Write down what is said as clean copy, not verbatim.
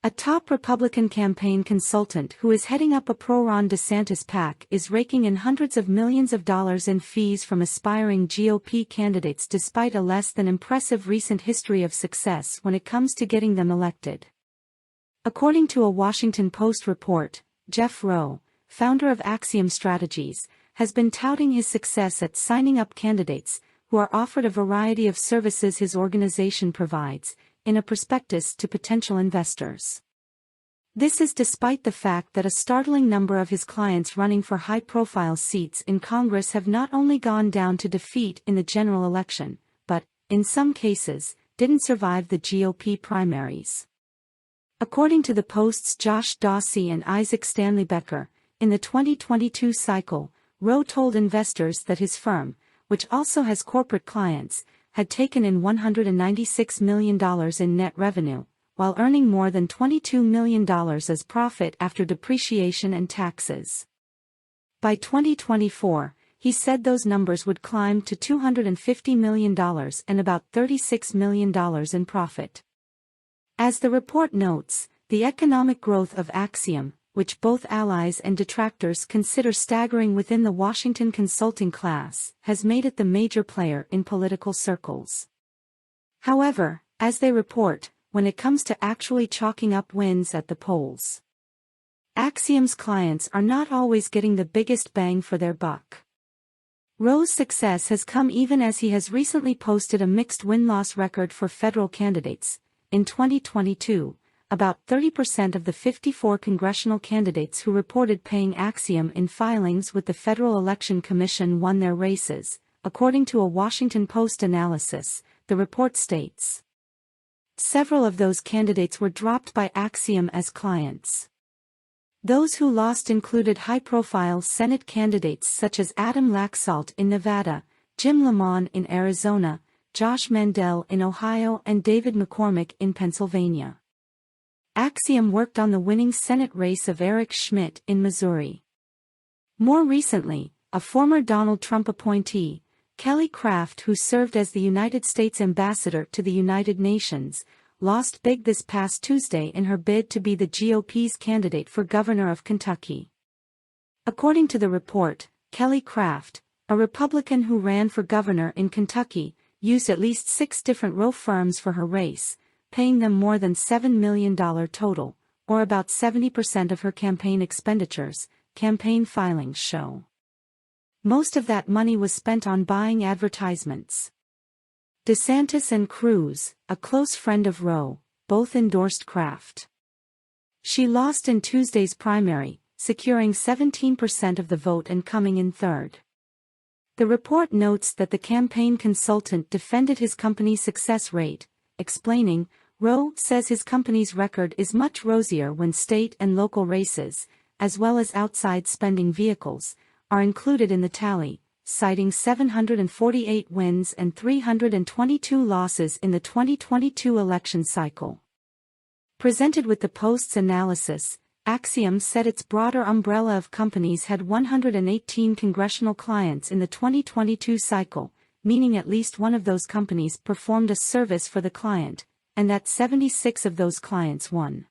A top Republican campaign consultant who is heading up a pro-Ron DeSantis PAC is raking in hundreds of millions of dollars in fees from aspiring GOP candidates despite a less than impressive recent history of success when it comes to getting them elected. According to a Washington Post report, Jeff Rowe, founder of Axiom Strategies, has been touting his success at signing up candidates who are offered a variety of services his organization provides, in a prospectus to potential investors. This is despite the fact that a startling number of his clients running for high-profile seats in Congress have not only gone down to defeat in the general election, but, in some cases, didn't survive the GOP primaries. According to the Post's Josh Dawsey and Isaac Stanley Becker, in the 2022 cycle, Rowe told investors that his firm, which also has corporate clients, had taken in $196 million in net revenue, while earning more than $22 million as profit after depreciation and taxes. By 2024, he said those numbers would climb to $250 million and about $36 million in profit. As the report notes, the economic growth of Axiom, which both allies and detractors consider staggering within the Washington consulting class, has made it the major player in political circles. However, as they report, when it comes to actually chalking up wins at the polls, Axiom's clients are not always getting the biggest bang for their buck. Rowe's success has come even as he has recently posted a mixed win-loss record for federal candidates. In 2022, about 30% of the 54 congressional candidates who reported paying Axiom in filings with the Federal Election Commission won their races, according to a Washington Post analysis, the report states. Several of those candidates were dropped by Axiom as clients. Those who lost included high-profile Senate candidates such as Adam Laxalt in Nevada, Jim Lamon in Arizona, Josh Mandel in Ohio and David McCormick in Pennsylvania. Axiom worked on the winning Senate race of Eric Schmidt in Missouri. More recently, a former Donald Trump appointee, Kelly Craft, who served as the United States ambassador to the United Nations, lost big this past Tuesday in her bid to be the GOP's candidate for governor of Kentucky. According to the report, Kelly Craft, a Republican who ran for governor in Kentucky, used at least 6 different Rowe firms for her race, paying them more than $7 million total, or about 70% of her campaign expenditures, campaign filings show. Most of that money was spent on buying advertisements. DeSantis and Cruz, a close friend of Rowe, both endorsed Craft. She lost in Tuesday's primary, securing 17% of the vote and coming in third. The report notes that the campaign consultant defended his company's success rate, explaining, Rowe says his company's record is much rosier when state and local races, as well as outside spending vehicles, are included in the tally, citing 748 wins and 322 losses in the 2022 election cycle. Presented with the Post's analysis, Axiom said its broader umbrella of companies had 118 congressional clients in the 2022 cycle, meaning at least one of those companies performed a service for the client, and that 76 of those clients won.